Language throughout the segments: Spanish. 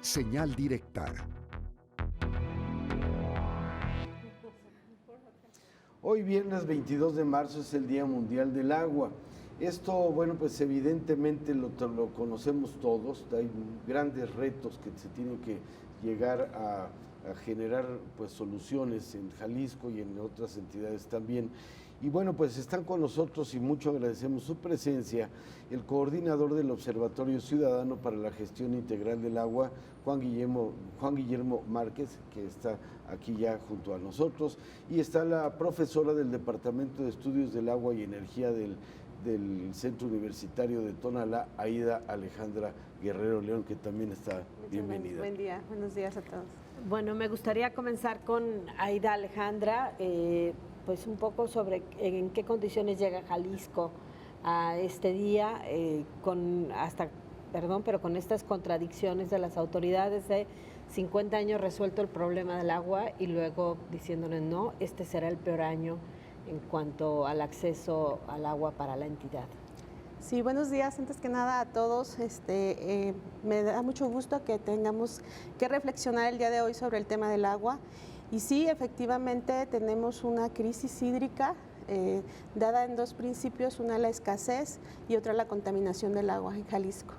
Señal directa. Hoy viernes 22 de marzo es el Día Mundial del Agua. Esto, bueno, pues evidentemente lo conocemos todos, hay grandes retos que se tienen que llegar a generar pues soluciones en Jalisco y en otras entidades también. Y bueno, pues están con nosotros y mucho agradecemos su presencia el coordinador del Observatorio Ciudadano para la Gestión Integral del Agua, Juan Guillermo Márquez, que está aquí ya junto a nosotros, y está la profesora del Departamento de Estudios del Agua y Energía del Centro Universitario de Tonalá, Aida Alejandra Guerrero León, que también está bienvenida. Buen día, buenos días a todos. Bueno, me gustaría comenzar con Aida Alejandra, pues un poco sobre en qué condiciones llega Jalisco a este día, con estas contradicciones de las autoridades de 50 años resuelto el problema del agua y luego diciéndoles no, este será el peor año en cuanto al acceso al agua para la entidad. Sí, buenos días, antes que nada a todos. Me da mucho gusto que tengamos que reflexionar el día de hoy sobre el tema del agua. Y sí, efectivamente tenemos una crisis hídrica dada en dos principios, una la escasez y otra la contaminación del agua en Jalisco.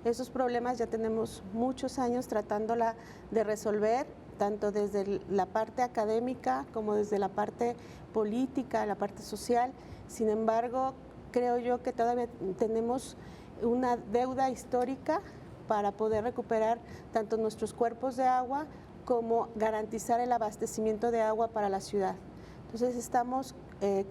Esos problemas ya tenemos muchos años tratándola de resolver, tanto desde la parte académica como desde la parte política, la parte social. Sin embargo, creo yo que todavía tenemos una deuda histórica para poder recuperar tanto nuestros cuerpos de agua como garantizar el abastecimiento de agua para la ciudad. Entonces estamos,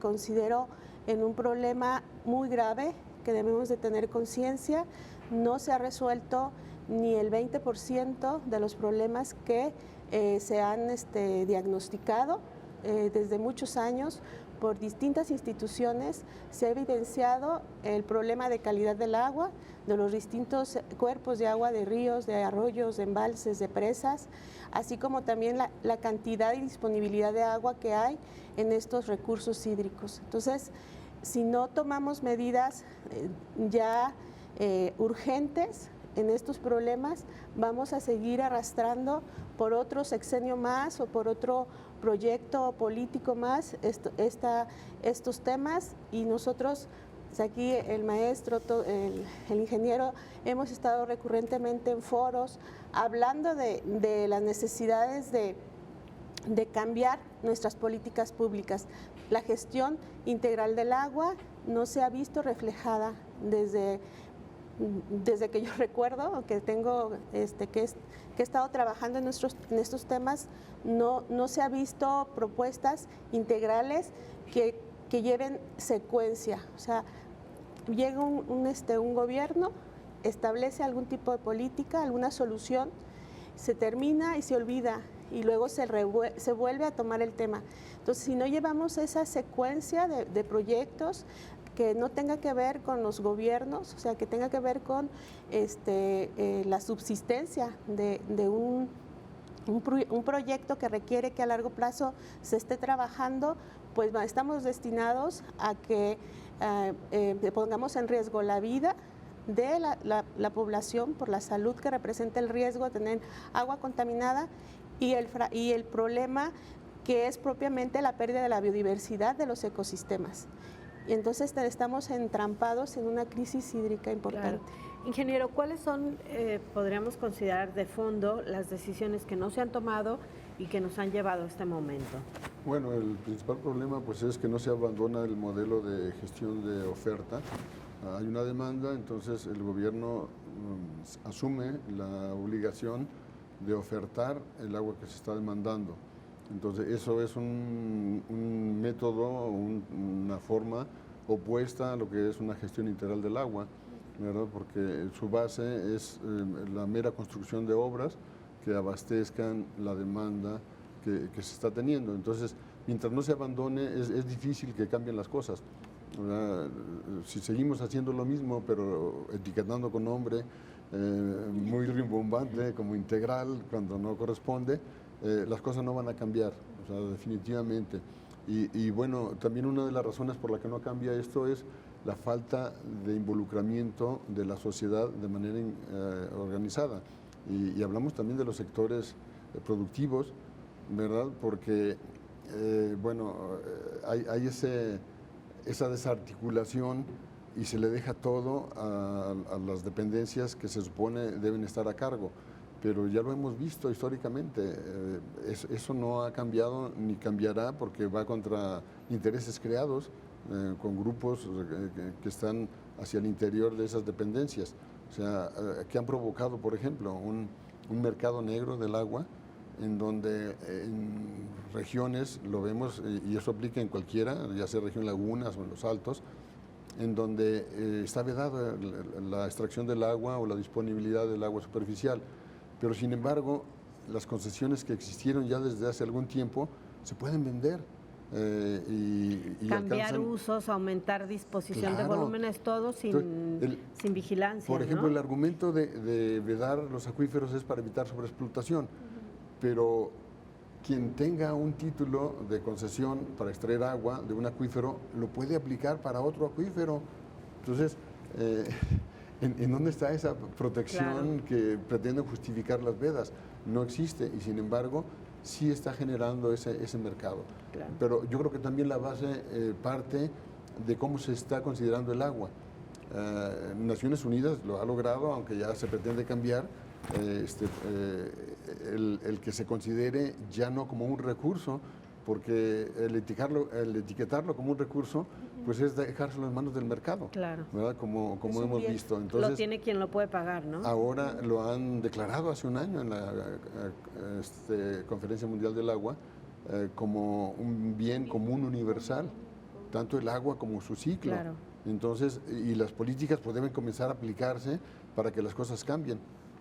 considero, en un problema muy grave que debemos de tener conciencia. No se ha resuelto ni el 20% de los problemas que se han diagnosticado desde muchos años por distintas instituciones. Se ha evidenciado el problema de calidad del agua, de los distintos cuerpos de agua, de ríos, de arroyos, de embalses, de presas, así como también la cantidad y disponibilidad de agua que hay en estos recursos hídricos. Entonces, si no tomamos medidas ya urgentes en estos problemas, vamos a seguir arrastrando por otro sexenio más o por otro proyecto político más estos temas, y nosotros, aquí el maestro, el ingeniero, hemos estado recurrentemente en foros hablando de las necesidades de cambiar nuestras políticas públicas. La gestión integral del agua no se ha visto reflejada desde que yo recuerdo, que tengo, que he estado trabajando en estos temas, no se ha visto propuestas integrales que lleven secuencia. O sea, llega un gobierno, establece algún tipo de política, alguna solución, se termina y se olvida, y luego se vuelve a tomar el tema. Entonces, si no llevamos esa secuencia de proyectos que no tenga que ver con los gobiernos, o sea, que tenga que ver con la subsistencia de un proyecto que requiere que a largo plazo se esté trabajando, pues estamos destinados a que pongamos en riesgo la vida de la población por la salud que representa el riesgo de tener agua contaminada y el problema que es propiamente la pérdida de la biodiversidad de los ecosistemas. Y entonces estamos entrampados en una crisis hídrica importante. Claro. Ingeniero, ¿cuáles son, podríamos considerar de fondo, las decisiones que no se han tomado y que nos han llevado a este momento? Bueno, el principal problema pues es que no se abandona el modelo de gestión de oferta. Hay una demanda, entonces el gobierno asume la obligación de ofertar el agua que se está demandando. Entonces eso es un método, una forma opuesta a lo que es una gestión integral del agua, ¿verdad? Porque su base es la mera construcción de obras que abastezcan la demanda que se está teniendo. Entonces, mientras no se abandone, es difícil que cambien las cosas, ¿verdad? Si seguimos haciendo lo mismo, pero etiquetando con nombre muy rimbombante, como integral, cuando no corresponde, las cosas no van a cambiar, o sea, definitivamente. Y bueno, también una de las razones por la que no cambia esto es la falta de involucramiento de la sociedad de manera organizada. y hablamos también de los sectores productivos, ¿verdad? Porque, hay esa desarticulación y se le deja todo a las dependencias que se supone deben estar a cargo. Pero ya lo hemos visto históricamente, eso no ha cambiado ni cambiará porque va contra intereses creados con grupos que están hacia el interior de esas dependencias. O sea, que han provocado, por ejemplo, un mercado negro del agua, en donde en regiones, lo vemos, y eso aplica en cualquiera, ya sea región Lagunas o en los Altos, en donde está vedada la extracción del agua o la disponibilidad del agua superficial. Pero sin embargo, las concesiones que existieron ya desde hace algún tiempo se pueden vender. Y cambiar usos, aumentar disposición de volúmenes, todo sin vigilancia. Por ejemplo, el argumento de vedar los acuíferos es para evitar sobreexplotación, pero quien tenga un título de concesión para extraer agua de un acuífero lo puede aplicar para otro acuífero. Entonces, ¿en dónde está esa protección que pretende justificar las vedas? No existe y sin embargo sí está generando ese mercado. Claro. Pero yo creo que también la base parte de cómo se está considerando el agua. Naciones Unidas lo ha logrado, aunque ya se pretende cambiar, el que se considere ya no como un recurso, porque el etiquetarlo como un recurso, pues es dejárselo en manos del mercado, claro, ¿verdad? Como hemos visto. Entonces, lo tiene quien lo puede pagar, ¿no? Ahora lo han declarado hace un año en la Conferencia Mundial del Agua como un bien común universal, tanto el agua como su ciclo. Claro. Entonces, y las políticas pues deben comenzar a aplicarse para que las cosas cambien.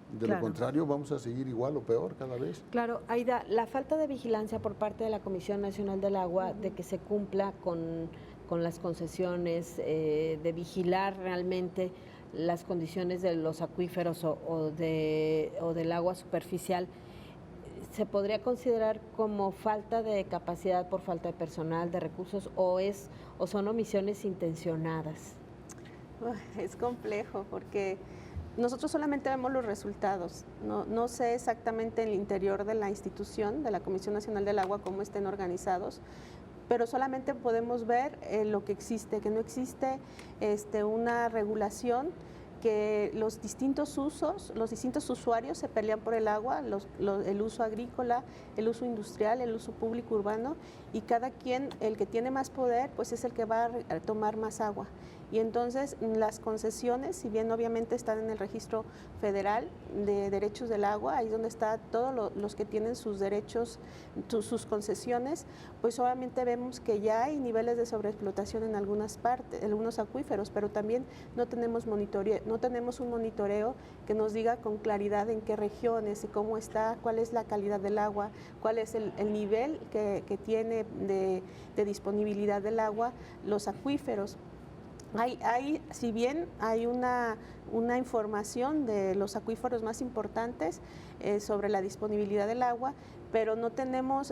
De Claro. lo contrario, vamos a seguir igual o peor cada vez. Claro, Aida, la falta de vigilancia por parte de la Comisión Nacional del Agua de que se cumpla con las concesiones, de vigilar realmente las condiciones de los acuíferos o del agua superficial, ¿se podría considerar como falta de capacidad por falta de personal, de recursos, o son omisiones intencionadas? Es complejo porque nosotros solamente vemos los resultados. No sé exactamente en el interior de la institución, de la Comisión Nacional del Agua, cómo estén organizados, pero solamente podemos ver lo que existe, que no existe una regulación, que los distintos usos, los distintos usuarios se pelean por el agua, el uso agrícola, el uso industrial, el uso público urbano, y cada quien, el que tiene más poder, pues es el que va a tomar más agua. Y entonces las concesiones, si bien obviamente están en el registro federal de derechos del agua, ahí donde están todos los que tienen sus derechos, sus concesiones, pues obviamente vemos que ya hay niveles de sobreexplotación en algunas partes, en algunos acuíferos, pero también no tenemos un monitoreo que nos diga con claridad en qué regiones y cómo está, cuál es la calidad del agua, cuál es el nivel que tiene de disponibilidad del agua los acuíferos. Si bien hay una información de los acuíferos más importantes sobre la disponibilidad del agua, pero no tenemos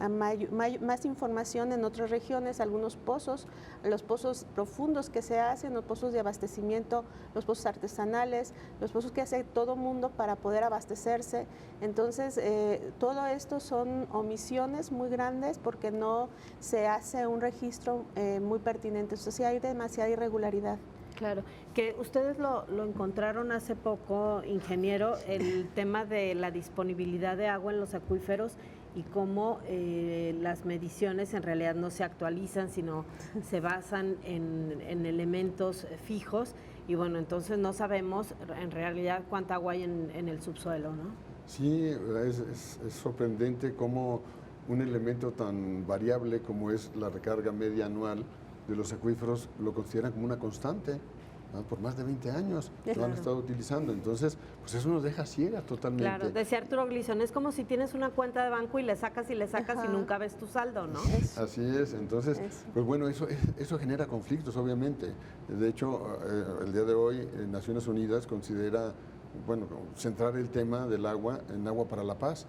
más información en otras regiones, algunos pozos, los pozos profundos que se hacen, los pozos de abastecimiento, los pozos artesanales, los pozos que hace todo mundo para poder abastecerse. Entonces, todo esto son omisiones muy grandes porque no se hace un registro muy pertinente. Entonces, sí hay demasiada irregularidad. Claro, que ustedes lo encontraron hace poco, ingeniero, el tema de la disponibilidad de agua en los acuíferos y cómo las mediciones en realidad no se actualizan, sino se basan en elementos fijos y bueno, entonces no sabemos en realidad cuánta agua hay en el subsuelo, ¿no? Sí, es sorprendente cómo un elemento tan variable como es la recarga media anual de los acuíferos lo consideran como una constante. Por más de 20 años lo han estado utilizando, entonces pues eso nos deja ciegas totalmente. Claro, decía Arturo Glisson, es como si tienes una cuenta de banco y le sacas y nunca ves tu saldo, ¿no? Así es, entonces, pues bueno, eso genera conflictos, obviamente. De hecho, el día de hoy Naciones Unidas considera, bueno, centrar el tema del agua en agua para la paz,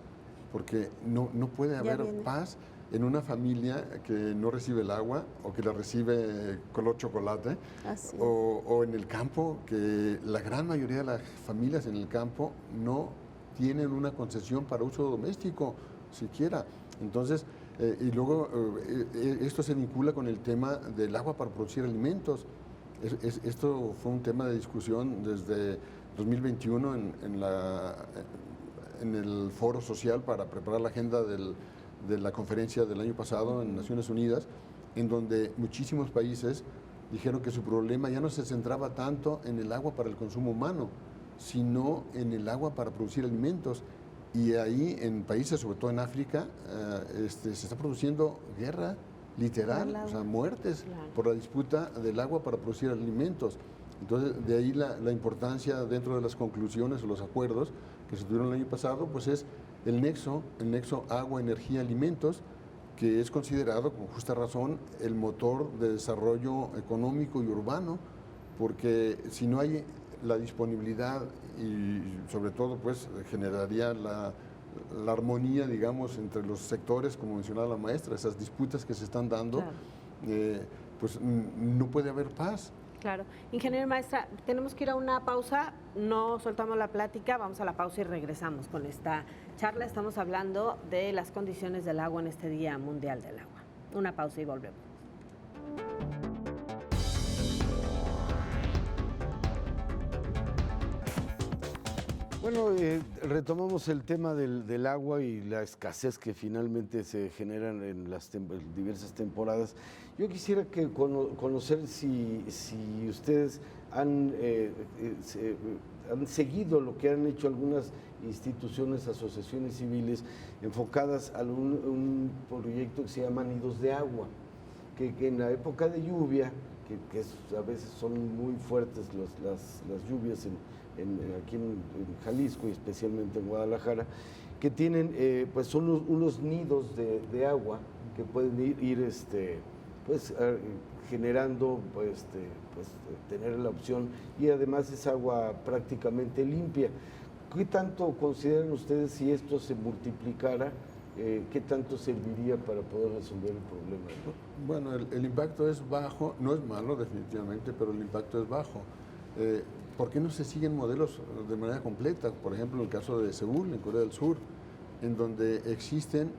porque no puede haber paz en una familia que no recibe el agua o que la recibe color chocolate, o en el campo, que la gran mayoría de las familias en el campo no tienen una concesión para uso doméstico, siquiera. Entonces, y luego esto se vincula con el tema del agua para producir alimentos. Esto fue un tema de discusión desde 2021 en el foro social para preparar la agenda de la conferencia del año pasado en Naciones Unidas, en donde muchísimos países dijeron que su problema ya no se centraba tanto en el agua para el consumo humano, sino en el agua para producir alimentos. Y ahí en países, sobre todo en África, se está produciendo guerra literal, o sea, muertes por la disputa del agua para producir alimentos. Entonces, de ahí la importancia dentro de las conclusiones o los acuerdos que se tuvieron el año pasado, pues es el nexo agua, energía, alimentos, que es considerado con justa razón el motor de desarrollo económico y urbano, porque si no hay la disponibilidad y sobre todo pues generaría la armonía, digamos, entre los sectores, como mencionaba la maestra, esas disputas que se están dando, pues no puede haber paz. Claro. Ingeniera maestra, tenemos que ir a una pausa, no soltamos la plática, vamos a la pausa y regresamos con esta charla. Estamos hablando de las condiciones del agua en este Día Mundial del Agua. Una pausa y volvemos. Bueno, retomamos el tema del agua y la escasez que finalmente se generan en las diversas temporadas. Yo quisiera conocer si ustedes han seguido lo que han hecho algunas instituciones, asociaciones civiles enfocadas a un proyecto que se llama Nidos de Agua, que en la época de lluvia, que a veces son muy fuertes las lluvias aquí en Jalisco y especialmente en Guadalajara, que tienen pues son unos nidos de agua que pueden ir generando tener la opción, y además es agua prácticamente limpia. ¿Qué tanto consideran ustedes, si esto se multiplicara, qué tanto serviría para poder resolver el problema? Bueno, el impacto es bajo, no es malo definitivamente, pero el impacto es bajo. ¿Por qué no se siguen modelos de manera completa? Por ejemplo, en el caso de Seúl, en Corea del Sur, en donde existen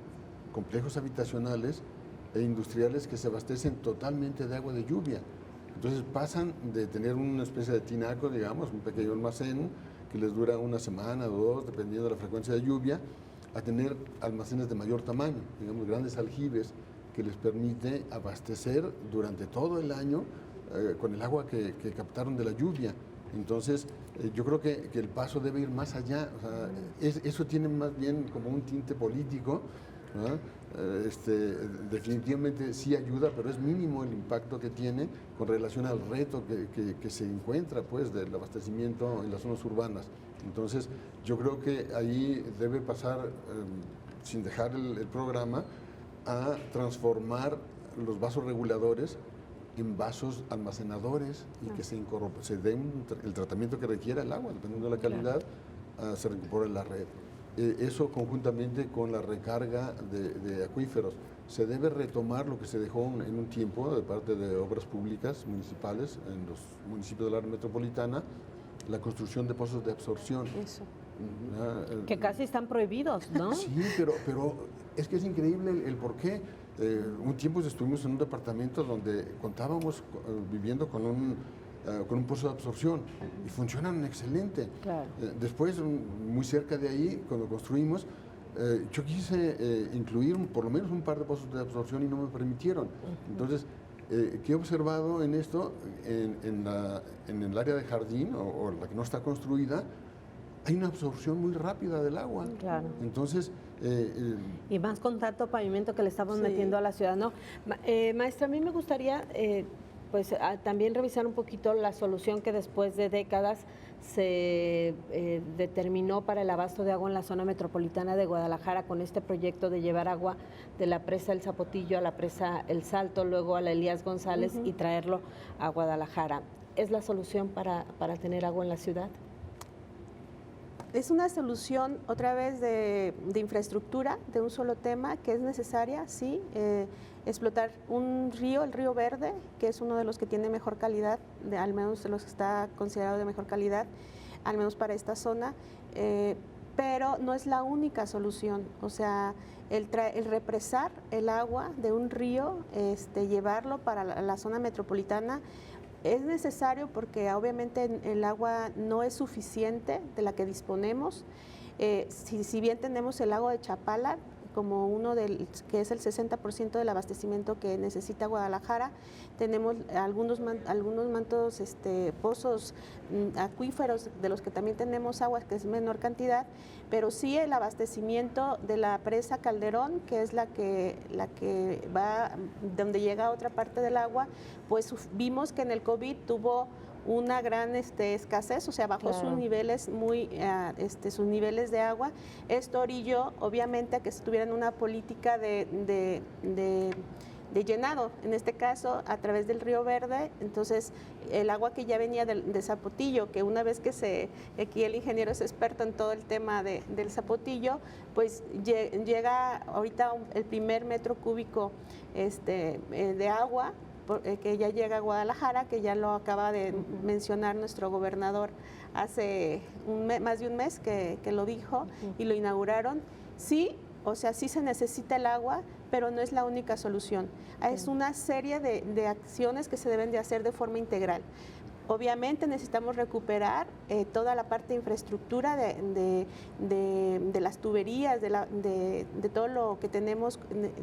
complejos habitacionales e industriales que se abastecen totalmente de agua de lluvia. Entonces pasan de tener una especie de tinaco, digamos, un pequeño almacén que les dura una semana o dos, dependiendo de la frecuencia de lluvia, a tener almacenes de mayor tamaño, digamos, grandes aljibes que les permite abastecer durante todo el año con el agua que captaron de la lluvia. Entonces, yo creo que el paso debe ir más allá. O sea, eso tiene más bien como un tinte político, ¿no? Definitivamente sí ayuda, pero es mínimo el impacto que tiene con relación al reto que se encuentra, pues, del abastecimiento en las zonas urbanas. Entonces, yo creo que ahí debe pasar, sin dejar el programa, a transformar los vasos reguladores en vasos almacenadores y que se dé el tratamiento que requiera el agua, dependiendo de la calidad, se recupere la red. Eso conjuntamente con la recarga de acuíferos. Se debe retomar lo que se dejó en un tiempo de parte de obras públicas municipales en los municipios del área metropolitana, la construcción de pozos de absorción. Eso. Que casi están prohibidos, ¿no? Sí, pero es que es increíble el por qué. Un tiempo estuvimos en un departamento donde contábamos viviendo con un pozo de absorción y funcionan excelente. Claro. Después, muy cerca de ahí, cuando construimos, yo quise incluir por lo menos un par de pozos de absorción y no me permitieron. Entonces, ¿qué he observado en esto? En el área de jardín o la que no está construida, hay una absorción muy rápida del agua. Claro. Entonces, y más con tanto pavimento que le estamos metiendo a la ciudad, ¿no? Maestra, a mí me gustaría también revisar un poquito la solución que después de décadas se determinó para el abasto de agua en la zona metropolitana de Guadalajara, con este proyecto de llevar agua de la presa El Zapotillo a la presa El Salto, luego a la Elías González y traerlo a Guadalajara. ¿Es la solución para tener agua en la ciudad? Es una solución otra vez de infraestructura, de un solo tema, que es necesaria, sí, explotar un río, el río Verde, que es uno de los que tiene mejor calidad, al menos de los que está considerado de mejor calidad, al menos para esta zona. pero no es la única solución. O sea, el represar el agua de un río, llevarlo para la zona metropolitana, es necesario porque obviamente el agua no es suficiente de la que disponemos. Si bien tenemos el lago de Chapala como que es el 60% del abastecimiento que necesita Guadalajara, tenemos algunos mantos, pozos acuíferos de los que también tenemos agua, que es menor cantidad, pero sí el abastecimiento de la presa Calderón, que es la que va donde llega otra parte del agua, pues vimos que en el COVID tuvo una gran escasez, o sea, bajó sus niveles sus niveles de agua. Esto orilló, obviamente, a que se tuvieran una política de llenado, en este caso a través del Río Verde. Entonces el agua que ya venía de Zapotillo, que una vez que aquí el ingeniero es experto en todo el tema del Zapotillo, pues llega ahorita el primer metro cúbico de agua que ya llega a Guadalajara, que ya lo acaba de mencionar nuestro gobernador hace más de un mes que lo dijo y lo inauguraron. Sí, o sea, sí se necesita el agua, pero no es la única solución. Es una serie de acciones que se deben de hacer de forma integral. Obviamente necesitamos recuperar toda la parte de infraestructura de las tuberías, de todo lo que tenemos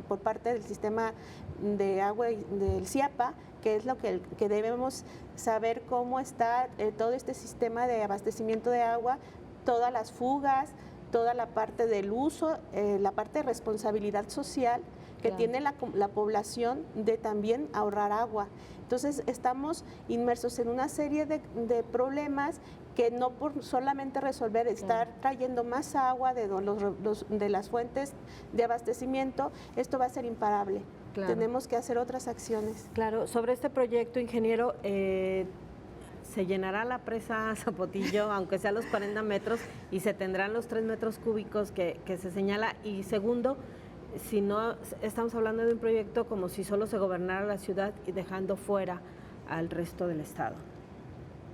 por parte del sistema de agua del CIAPA, que es lo que debemos saber cómo está todo este sistema de abastecimiento de agua, todas las fugas, toda la parte del uso, la parte de responsabilidad social que tiene la población de también ahorrar agua. Entonces estamos inmersos en una serie de problemas que no por solamente resolver estar trayendo más agua de las fuentes de abastecimiento, esto va a ser imparable. Tenemos que hacer otras acciones. Claro, sobre este proyecto, ingeniero, se llenará la presa Zapotillo, aunque sea los 40 metros, y se tendrán los 3 metros cúbicos que se señala. Y segundo, si no estamos hablando de un proyecto como si solo se gobernara la ciudad y dejando fuera al resto del estado.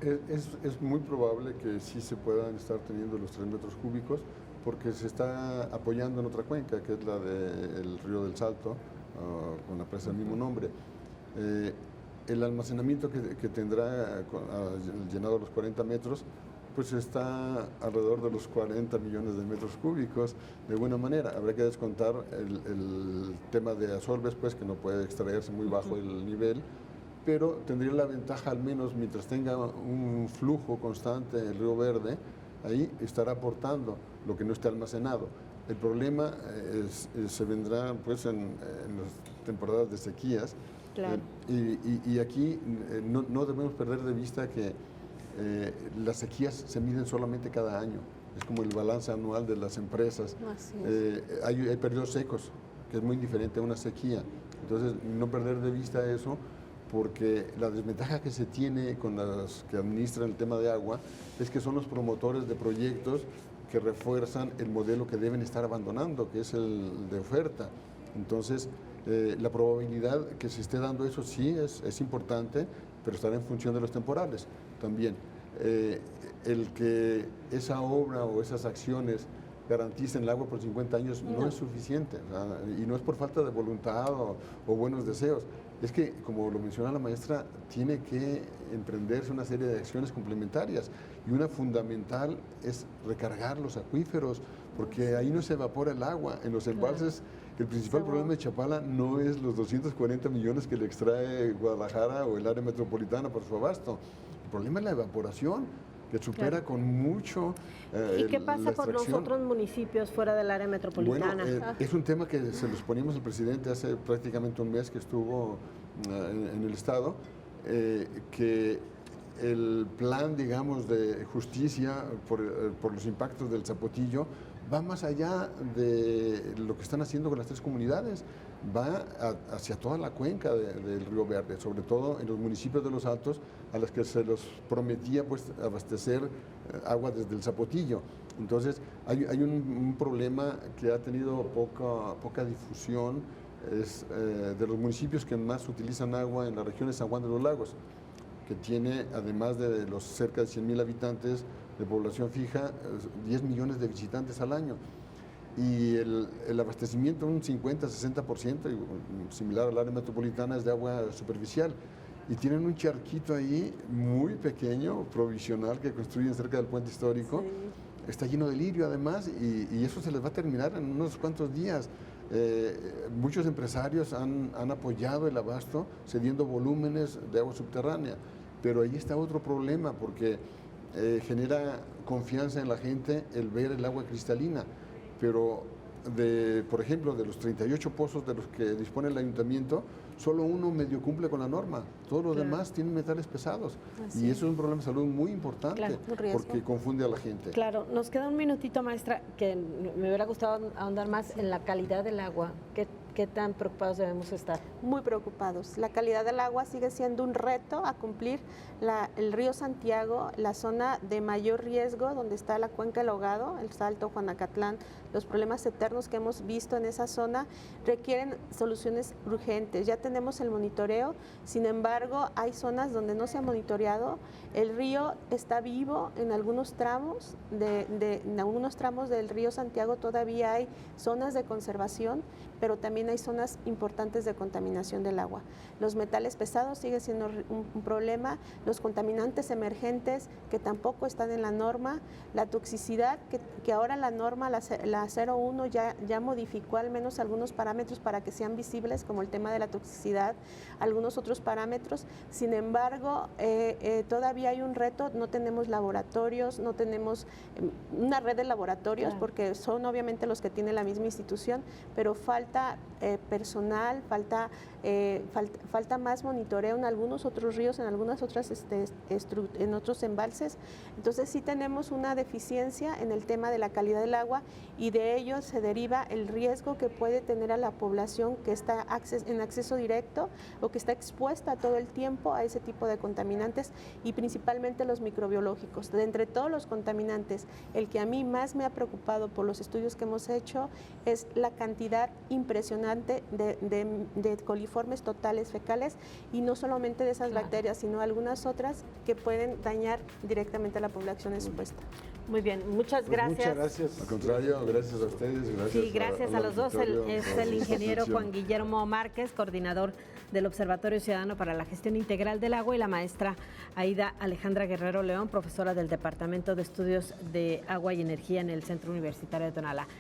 Es muy probable que sí se puedan estar teniendo los 3 metros cúbicos porque se está apoyando en otra cuenca, que es la del Río del Salto, con la presa del mismo nombre. El almacenamiento que tendrá llenado los 40 metros, pues está alrededor de los 40 millones de metros cúbicos, de buena manera. Habrá que descontar el tema de Asolves, pues que no puede extraerse muy bajo el nivel, pero tendría la ventaja, al menos mientras tenga un flujo constante el Río Verde, ahí estará aportando lo que no esté almacenado. El problema se vendrá pues en las temporadas de sequías. Claro. Y aquí no debemos perder de vista que las sequías se miden solamente cada año. Es como el balance anual de las empresas. Hay periodos secos, que es muy diferente a una sequía. Entonces, no perder de vista eso, porque la desventaja que se tiene con las que administran el tema de agua es que son los promotores de proyectos que refuerzan el modelo que deben estar abandonando, que es el de oferta. Entonces, la probabilidad que se esté dando eso sí es importante, pero estará en función de los temporales también. El que esa obra o esas acciones garanticen el agua por 50 años no es suficiente, y no es por falta de voluntad o buenos deseos. Es que, como lo menciona la maestra, tiene que emprenderse una serie de acciones complementarias, y una fundamental es recargar los acuíferos, porque ahí no se evapora el agua. En los embalses, el principal problema de Chapala no es los 240 millones que le extrae Guadalajara o el área metropolitana por su abasto. El problema es la evaporación, que supera con mucho ¿Y qué pasa con los otros municipios fuera del área metropolitana? Bueno, es un tema que se los poníamos al presidente hace prácticamente un mes que estuvo en el estado, que el plan, digamos, de justicia por los impactos del Zapotillo va más allá de lo que están haciendo con las 3 comunidades, va hacia toda la cuenca del Río Verde, sobre todo en los municipios de los Altos, a los que se los prometía pues abastecer agua desde el Zapotillo. Entonces hay un problema que ha tenido poca difusión, es de los municipios que más utilizan agua en la región de San Juan de los Lagos, que tiene, además de los cerca de 100,000 habitantes, de población fija, 10 millones de visitantes al año. Y el abastecimiento, un 50-60%, similar al área metropolitana, es de agua superficial. Y tienen un charquito ahí muy pequeño, provisional, que construyen cerca del puente histórico. Sí. Está lleno de lirio además, y eso se les va a terminar en unos cuantos días. Muchos empresarios han apoyado el abasto cediendo volúmenes de agua subterránea, pero ahí está otro problema, porque genera confianza en la gente el ver el agua cristalina, pero por ejemplo, de los 38 pozos de los que dispone el ayuntamiento, solo uno medio cumple con la norma, todos los demás tienen metales pesados. Así y eso es un problema de salud muy importante, porque confunde a la gente. Claro, nos queda un minutito, maestra, que me hubiera gustado ahondar más en la calidad del agua. ¿Qué tan preocupados debemos estar? Muy preocupados. La calidad del agua sigue siendo un reto a cumplir. El río Santiago, la zona de mayor riesgo, donde está la cuenca del Ahogado, el Salto, Juanacatlán, los problemas eternos que hemos visto en esa zona requieren soluciones urgentes. Ya tenemos el monitoreo, sin embargo, hay zonas donde no se ha monitoreado. El río está vivo en algunos tramos, en algunos tramos del río Santiago todavía hay zonas de conservación, pero también hay zonas importantes de contaminación del agua. Los metales pesados siguen siendo un problema, los contaminantes emergentes que tampoco están en la norma, la toxicidad que ahora la norma, la 01 ya modificó al menos algunos parámetros para que sean visibles, como el tema de la toxicidad, algunos otros parámetros. Sin embargo, todavía hay un reto, no tenemos laboratorios, no tenemos una red de laboratorios, claro, porque son obviamente los que tiene la misma institución, pero falta personal, falta más monitoreo en algunos otros ríos, en algunas otras en otros embalses. Entonces sí tenemos una deficiencia en el tema de la calidad del agua, y de ello se deriva el riesgo que puede tener a la población que está en acceso directo o que está expuesta todo el tiempo a ese tipo de contaminantes, y principalmente los microbiológicos. De entre todos los contaminantes, el que a mí más me ha preocupado por los estudios que hemos hecho es la cantidad impresionante de coliformes totales fecales, y no solamente de esas bacterias, sino algunas otras que pueden dañar directamente a la población expuesta. Muy bien, muchas gracias. Muchas gracias. Al contrario, gracias a ustedes. Gracias, sí, gracias a los dos. Es el ingeniero Juan Guillermo Márquez, coordinador del Observatorio Ciudadano para la Gestión Integral del Agua, y la maestra Aida Alejandra Guerrero León, profesora del Departamento de Estudios de Agua y Energía en el Centro Universitario de Tonalá.